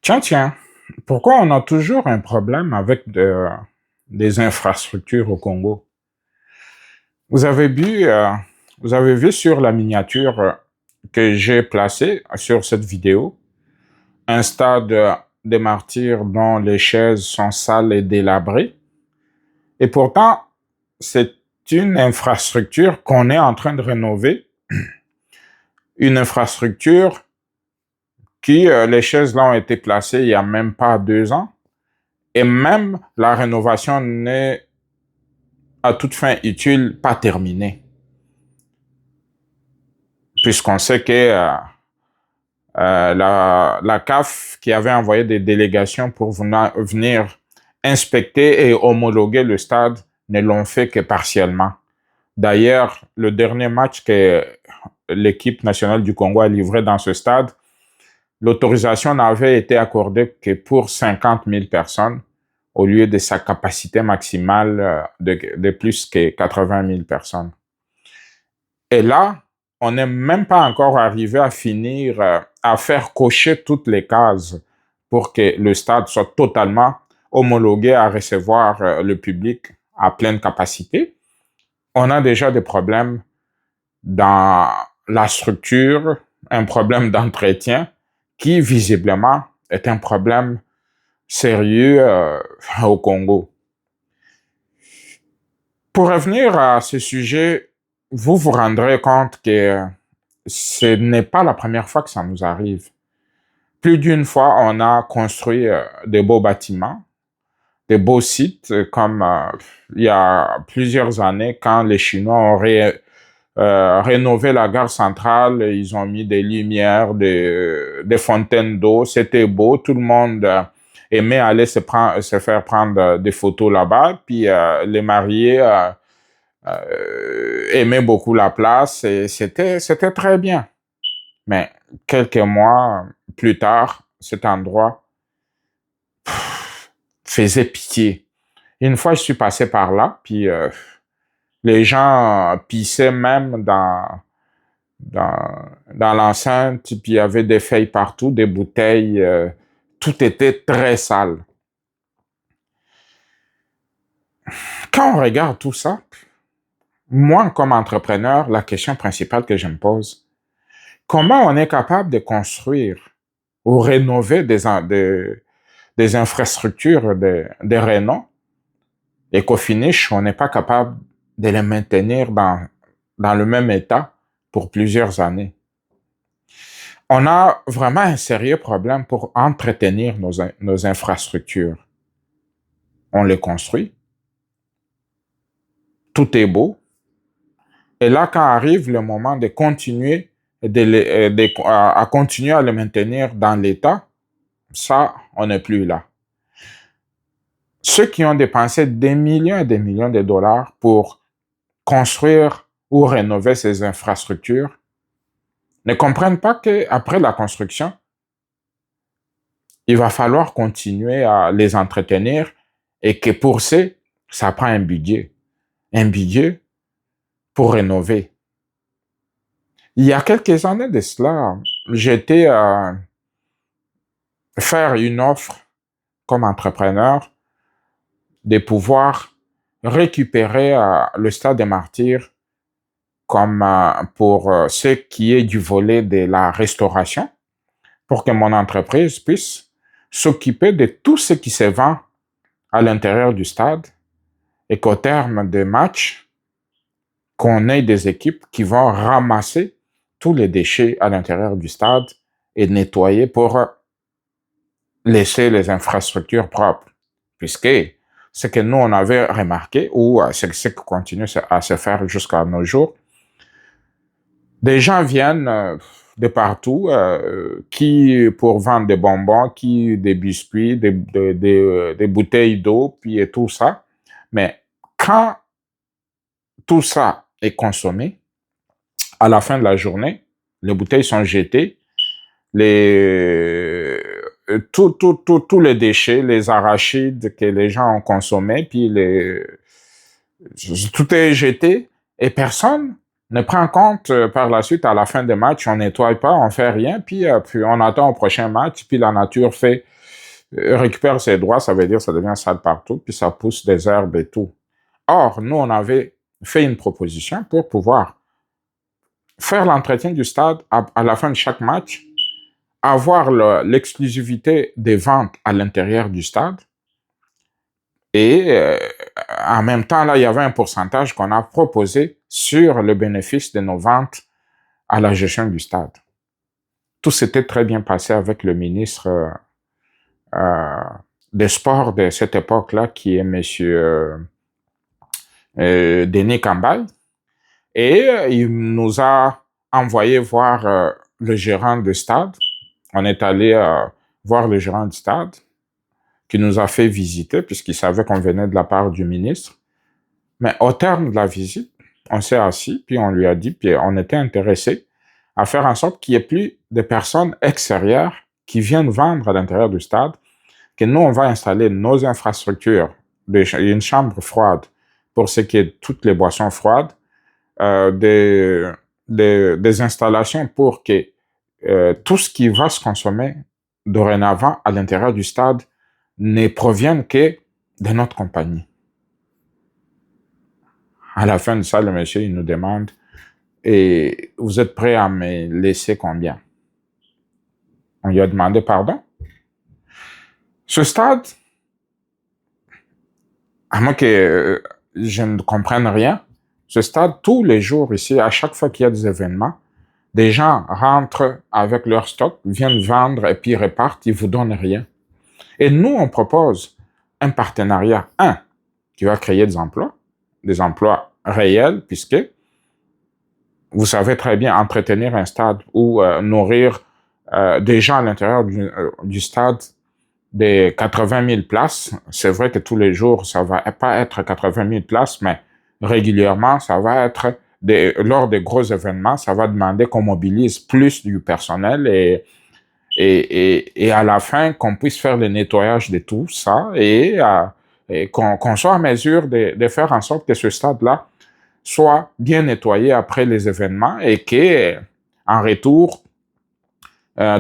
Tiens, tiens, pourquoi on a toujours un problème avec des infrastructures au Congo? Vous avez vu, euh, vous avez vu sur la miniature que j'ai placée sur cette vidéo, un stade des martyrs dont les chaises sont sales et délabrées. Et pourtant, c'est une infrastructure qu'on est en train de rénover, une infrastructure les chaises là ont été placées il y a même pas 2 ans. Et même la rénovation n'est à toute fin utile pas terminée. Puisqu'on sait que la CAF qui avait envoyé des délégations pour venir inspecter et homologuer le stade ne l'ont fait que partiellement. D'ailleurs, le dernier match que l'équipe nationale du Congo a livré dans ce stade, l'autorisation n'avait été accordée que pour 50 000 personnes au lieu de sa capacité maximale de plus que 80 000 personnes. Et là, on n'est même pas encore arrivé à finir, à faire cocher toutes les cases pour que le stade soit totalement homologué à recevoir le public à pleine capacité. On a déjà des problèmes dans la structure, un problème d'entretien qui visiblement est un problème sérieux au Congo. Pour revenir à ce sujet, vous vous rendrez compte que ce n'est pas la première fois que ça nous arrive. Plus d'une fois, on a construit de beaux bâtiments, de beaux sites, comme il y a plusieurs années, quand les Chinois ont rénové la gare centrale, ils ont mis des lumières, des fontaines d'eau, c'était beau, tout le monde aimait aller se faire prendre des photos là-bas, puis les mariés aimaient beaucoup la place, et c'était très bien. Mais quelques mois plus tard, cet endroit faisait pitié. Une fois, je suis passé par là, puis les gens pissaient même dans l'enceinte, puis il y avait des feuilles partout, des bouteilles, tout était très sale. Quand on regarde tout ça, moi, comme entrepreneur, la question principale que je me pose, comment on est capable de construire ou rénover des infrastructures de renom et qu'au finish, on n'est pas capable de les maintenir dans le même état pour plusieurs années? On a vraiment un sérieux problème pour entretenir nos infrastructures. On les construit, tout est beau, et là, quand arrive le moment de continuer à continuer à les maintenir dans l'état, ça, on n'est plus là. Ceux qui ont dépensé des millions et des millions de dollars pour construire ou rénover ces infrastructures ne comprennent pas qu'après la construction, il va falloir continuer à les entretenir et que pour ça prend un budget. Un budget pour rénover. Il y a quelques années de cela, j'étais faire une offre comme entrepreneur de pouvoir récupérer le stade des martyrs comme pour ce qui est du volet de la restauration, pour que mon entreprise puisse s'occuper de tout ce qui se vend à l'intérieur du stade et qu'au terme des matchs, qu'on ait des équipes qui vont ramasser tous les déchets à l'intérieur du stade et nettoyer pour laisser les infrastructures propres. Puisque ce que nous, on avait remarqué, ou c'est ce qui continue à se faire jusqu'à nos jours, des gens viennent de partout, qui pour vendre des bonbons, qui des biscuits, des bouteilles d'eau, puis et tout ça. Mais quand tout ça est consommé, à la fin de la journée, les bouteilles sont jetées, tous les déchets, les arachides que les gens ont consommés, puis tout est jeté et personne ne prend compte par la suite, à la fin des matchs, on nettoie pas, on fait rien, puis on attend au prochain match, puis la nature récupère ses droits, ça veut dire ça devient sale partout, puis ça pousse des herbes et tout. Or, nous, on avait fait une proposition pour pouvoir faire l'entretien du stade à la fin de chaque match, avoir l'exclusivité des ventes à l'intérieur du stade, et en même temps, là, il y avait un pourcentage qu'on a proposé sur le bénéfice de nos ventes à la gestion du stade. Tout s'était très bien passé avec le ministre euh, des Sports de cette époque-là, qui est Monsieur Denis Kambal. Et il nous a envoyé voir le gérant du stade. On est allé voir le gérant du stade, qui nous a fait visiter, puisqu'il savait qu'on venait de la part du ministre. Mais au terme de la visite, on s'est assis, puis on lui a dit, puis on était intéressé à faire en sorte qu'il n'y ait plus de personnes extérieures qui viennent vendre à l'intérieur du stade, que nous, on va installer nos infrastructures, une chambre froide pour ce qui est de toutes les boissons froides, des installations pour que tout ce qui va se consommer dorénavant à l'intérieur du stade ne provienne que de notre compagnie. À la fin de ça, le monsieur, il nous demande, et vous êtes prêt à me laisser combien? On lui a demandé pardon. Ce stade, à moins que je ne comprenne rien, ce stade, tous les jours ici, à chaque fois qu'il y a des événements, des gens rentrent avec leur stock, viennent vendre et puis repartent, ils vous donnent rien. Et nous, on propose un partenariat, qui va créer des emplois réels, puisque vous savez très bien entretenir un stade ou nourrir des gens à l'intérieur du stade des 80 000 places. C'est vrai que tous les jours, ça va pas être 80 000 places, mais régulièrement, ça va être lors des gros événements, ça va demander qu'on mobilise plus du personnel et à la fin, qu'on puisse faire le nettoyage de tout ça et qu'on soit en mesure de faire en sorte que ce stade-là soit bien nettoyé après les événements et que, en retour,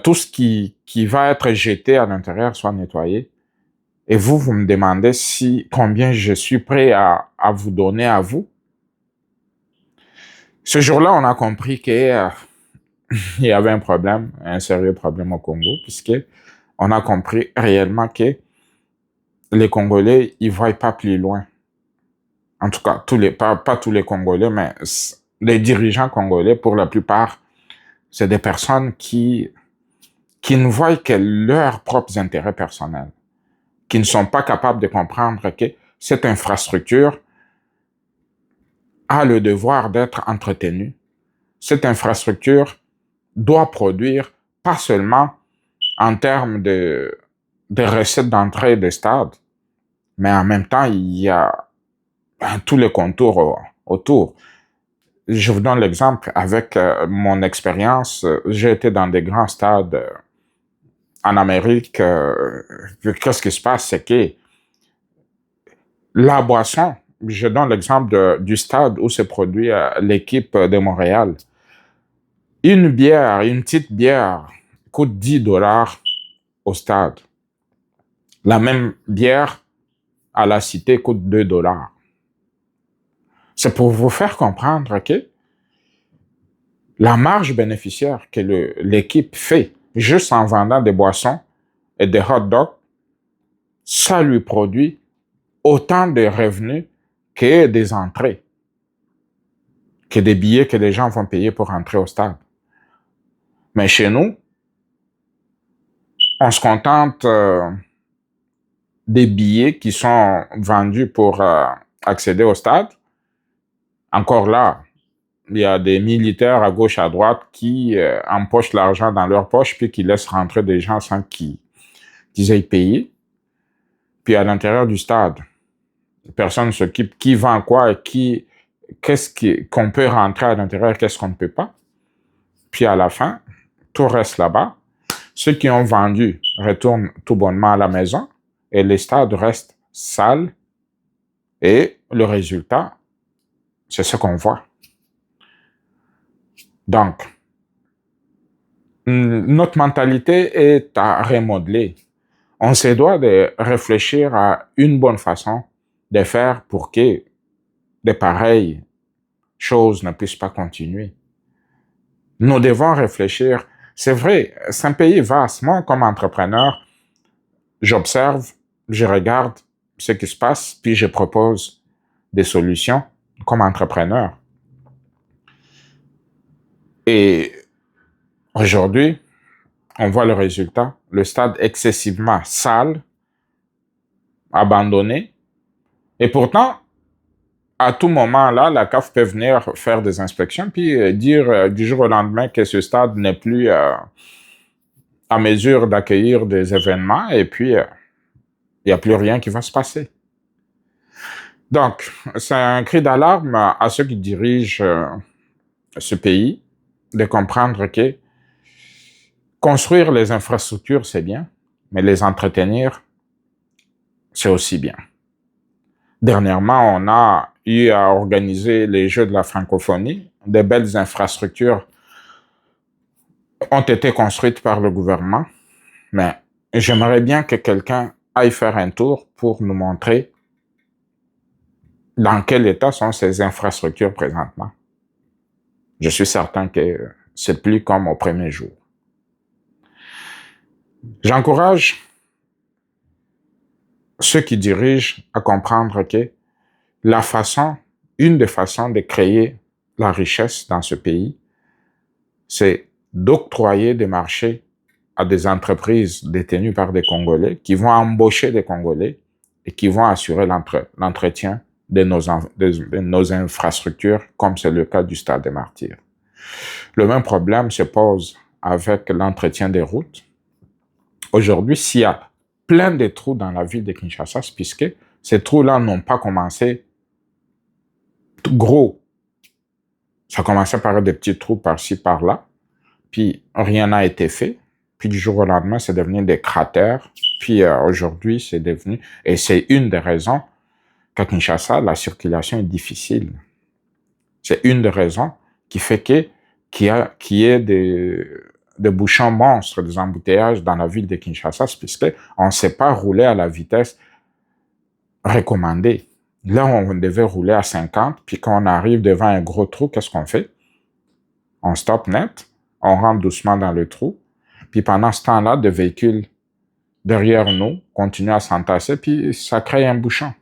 tout ce qui va être jeté à l'intérieur soit nettoyé. Et vous me demandez combien je suis prêt à vous donner à vous. Ce jour-là, on a compris que il y avait un problème, un sérieux problème au Congo, puisque on a compris réellement que les Congolais, ils voient pas plus loin. En tout cas, pas tous les Congolais, mais les dirigeants congolais, pour la plupart, c'est des personnes qui ne voient que leurs propres intérêts personnels, qui ne sont pas capables de comprendre que cette infrastructure a le devoir d'être entretenue. Cette infrastructure doit produire pas seulement en termes de recettes d'entrée des stades, mais en même temps, il y a tous les contours autour. Je vous donne l'exemple avec mon expérience. J'ai été dans des grands stades en Amérique. Qu'est-ce qui se passe? C'est que la boisson, je donne l'exemple du stade où se produit l'équipe de Montréal. Une petite bière coûte 10 $ au stade. La même bière à la cité coûte 2 $. C'est pour vous faire comprendre que la marge bénéficiaire que l'équipe fait juste en vendant des boissons et des hot dogs, ça lui produit autant de revenus que des entrées, que des billets que les gens vont payer pour entrer au stade. Mais chez nous, on se contente des billets qui sont vendus pour accéder au stade. Encore là, il y a des militaires à gauche, à droite qui empochent l'argent dans leur poche puis qui laissent rentrer des gens sans qu'ils aient payé. Puis à l'intérieur du stade, personne ne s'occupe qui vend quoi et qu'on peut rentrer à l'intérieur, qu'est-ce qu'on ne peut pas. Puis à la fin, tout reste là-bas. Ceux qui ont vendu retournent tout bonnement à la maison et les stades restent sales. Et le résultat, c'est ce qu'on voit. Donc, notre mentalité est à remodeler. On se doit de réfléchir à une bonne façon de faire pour que de pareilles choses ne puissent pas continuer. Nous devons réfléchir. C'est vrai, c'est un pays vaste. Moi, comme entrepreneur, j'observe, je regarde ce qui se passe, puis je propose des solutions comme entrepreneur. Et aujourd'hui, on voit le résultat. Le stade excessivement sale, abandonné. Et pourtant, à tout moment, là, la CAF peut venir faire des inspections puis dire du jour au lendemain que ce stade n'est plus à mesure d'accueillir des événements et puis il n'y a plus rien qui va se passer. Donc, c'est un cri d'alarme à ceux qui dirigent ce pays de comprendre que construire les infrastructures, c'est bien, mais les entretenir, c'est aussi bien. Dernièrement, on a eu à organiser les Jeux de la francophonie. Des belles infrastructures ont été construites par le gouvernement, mais j'aimerais bien que quelqu'un aille faire un tour pour nous montrer dans quel état sont ces infrastructures présentement. Je suis certain que c'est plus comme au premier jour. J'encourage ceux qui dirigent à comprendre que une des façons de créer la richesse dans ce pays, c'est d'octroyer des marchés à des entreprises détenues par des Congolais qui vont embaucher des Congolais et qui vont assurer l'entretien de nos infrastructures, comme c'est le cas du Stade des Martyrs. Le même problème se pose avec l'entretien des routes. Aujourd'hui, s'il y a plein de trous dans la ville de Kinshasa, puisque ces trous-là n'ont pas commencé gros. Ça commençait par des petits trous par-ci, par-là, puis rien n'a été fait. Puis du jour au lendemain, c'est devenu des cratères. Puis aujourd'hui, c'est devenu... Et c'est une des raisons qu'à Kinshasa, la circulation est difficile. C'est une des raisons qui fait qu'il y ait des bouchons monstres, des embouteillages dans la ville de Kinshasa, puisqu'on ne sait pas rouler à la vitesse recommandée. Là, on devait rouler à 50, puis quand on arrive devant un gros trou, qu'est-ce qu'on fait? On stoppe net, on rentre doucement dans le trou, puis pendant ce temps-là, des véhicules derrière nous continuent à s'entasser, puis ça crée un bouchon.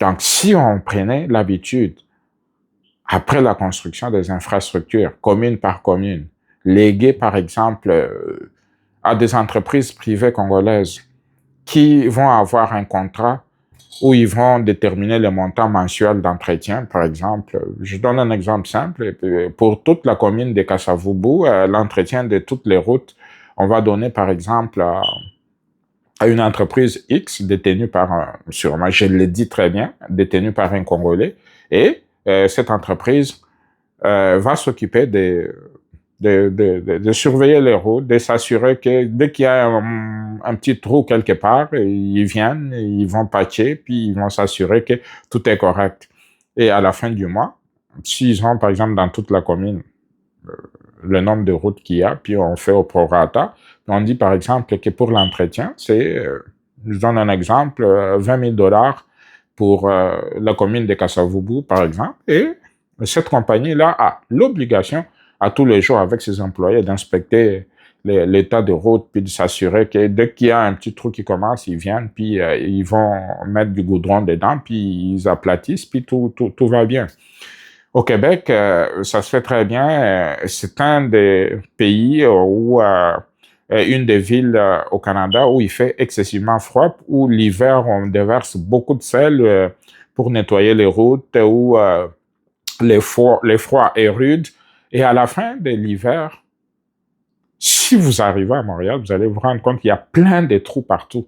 Donc, si on prenait l'habitude, après la construction des infrastructures, commune par commune, léguées par exemple à des entreprises privées congolaises qui vont avoir un contrat où ils vont déterminer le montant mensuel d'entretien, par exemple. Je donne un exemple simple. Pour toute la commune de Kasavubu, l'entretien de toutes les routes, on va donner par exemple à une entreprise X détenue sûrement, je le dis très bien, détenue par un Congolais, et cette entreprise va s'occuper de surveiller les routes, de s'assurer que dès qu'il y a un petit trou quelque part, ils viennent, ils vont patcher, puis ils vont s'assurer que tout est correct. Et à la fin du mois, s'ils ont, par exemple, dans toute la commune, le nombre de routes qu'il y a, puis on fait au prorata, on dit, par exemple, que pour l'entretien, je donne un exemple, 20 000 $ pour la commune de Kasavubu, par exemple, et cette compagnie-là a l'obligation à tous les jours avec ses employés d'inspecter l'état de route, puis de s'assurer que dès qu'il y a un petit trou qui commence, ils viennent, puis ils vont mettre du goudron dedans, puis ils aplatissent, puis tout va bien. Au Québec, ça se fait très bien. C'est un des pays où une des villes au Canada où il fait excessivement froid, où l'hiver, on déverse beaucoup de sel pour nettoyer les routes, où le froid est rude. Et à la fin de l'hiver, si vous arrivez à Montréal, vous allez vous rendre compte qu'il y a plein de trous partout.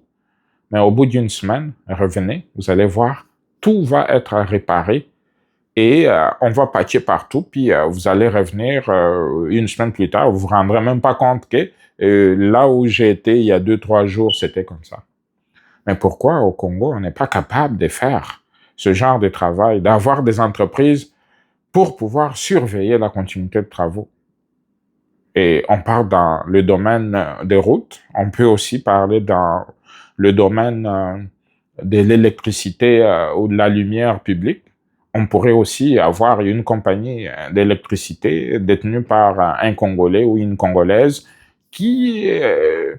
Mais au bout d'une semaine, revenez, vous allez voir, tout va être réparé et on va patcher partout, puis vous allez revenir une semaine plus tard, vous vous rendrez même pas compte que là où j'ai été il y a 2-3 jours, c'était comme ça. Mais pourquoi au Congo, on n'est pas capable de faire ce genre de travail, d'avoir des entreprises pour pouvoir surveiller la continuité de travaux. Et on parle dans le domaine des routes, on peut aussi parler dans le domaine de l'électricité ou de la lumière publique. On pourrait aussi avoir une compagnie d'électricité détenue par un Congolais ou une Congolaise qui, euh,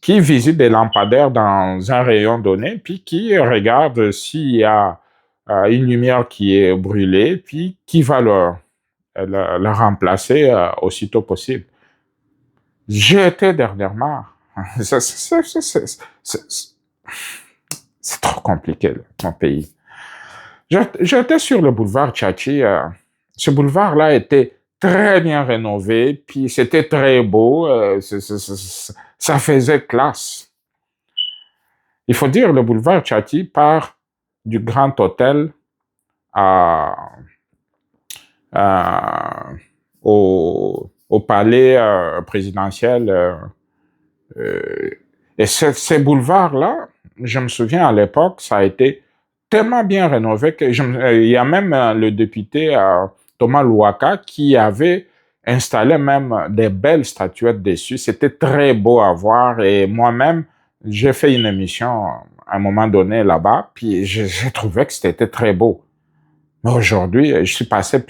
qui visite des lampadaires dans un rayon donné, puis qui regarde s'il y a une lumière qui est brûlée, puis qui va le remplacer aussitôt possible. J'ai été dernièrement. C'est trop compliqué, mon pays. J'étais sur le boulevard Tchatchi. Ce boulevard-là était très bien rénové, puis c'était très beau. Ça faisait classe. Il faut dire, le boulevard Tchatchi part du Grand Hôtel à, à- au palais présidentiel. Euh, et ces boulevards-là, je me souviens à l'époque, ça a été tellement bien rénové que il y a même le député Thomas Louaka qui avait installé même des belles statuettes dessus. C'était très beau à voir et moi-même, j'ai fait une émission à un moment donné là-bas, puis j'ai trouvé que c'était très beau. Mais aujourd'hui, je suis passé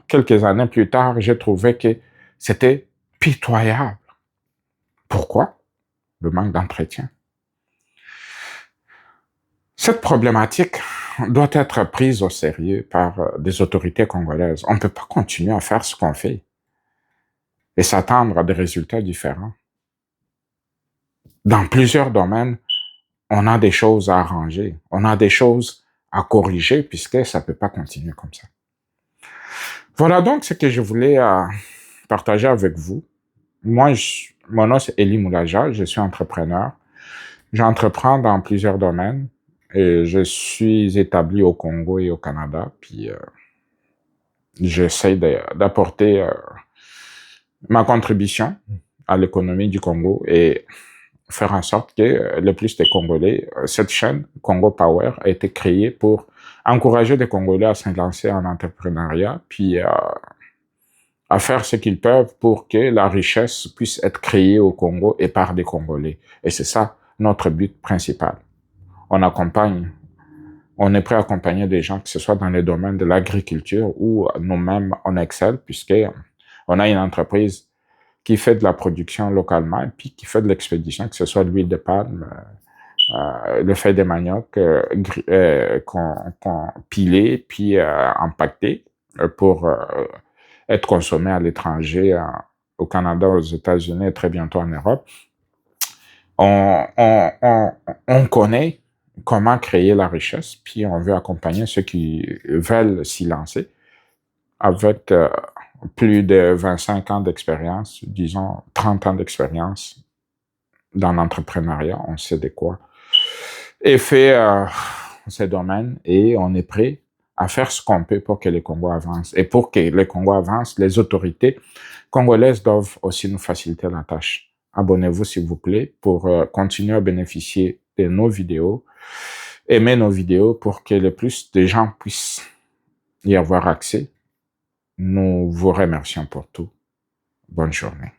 quelques années plus tard, j'ai trouvé que c'était pitoyable. Pourquoi? Le manque d'entretien. Cette problématique doit être prise au sérieux par des autorités congolaises. On ne peut pas continuer à faire ce qu'on fait et s'attendre à des résultats différents. Dans plusieurs domaines, on a des choses à arranger, on a des choses à corriger puisque ça ne peut pas continuer comme ça. Voilà donc ce que je voulais partager avec vous. Moi, mon nom c'est Elie Moulaja, je suis entrepreneur. J'entreprends dans plusieurs domaines et je suis établi au Congo et au Canada. Puis j'essaie d'apporter ma contribution à l'économie du Congo et faire en sorte que le plus de Congolais, cette chaîne Congo Power a été créée pour encourager les Congolais à se lancer en entrepreneuriat, puis à faire ce qu'ils peuvent pour que la richesse puisse être créée au Congo et par des Congolais. Et c'est ça notre but principal. On accompagne, on est prêt à accompagner des gens, que ce soit dans le domaine de l'agriculture ou nous-mêmes on excelle, puisque on a une entreprise qui fait de la production localement et puis qui fait de l'expédition, que ce soit l'huile de palme, le fait des manioc qu'on pilé puis empaqueté pour être consommé à l'étranger, au Canada, aux États-Unis et très bientôt en Europe. On connaît comment créer la richesse, puis on veut accompagner ceux qui veulent s'y lancer avec plus de 25 ans d'expérience, disons 30 ans d'expérience dans l'entrepreneuriat, on sait de quoi, et fait ces domaines et on est prêt à faire ce qu'on peut pour que le Congo avance. Et pour que le Congo avance, les autorités congolaises doivent aussi nous faciliter la tâche. Abonnez-vous s'il vous plaît pour continuer à bénéficier de nos vidéos. Aimez nos vidéos pour que le plus de gens puissent y avoir accès. Nous vous remercions pour tout. Bonne journée.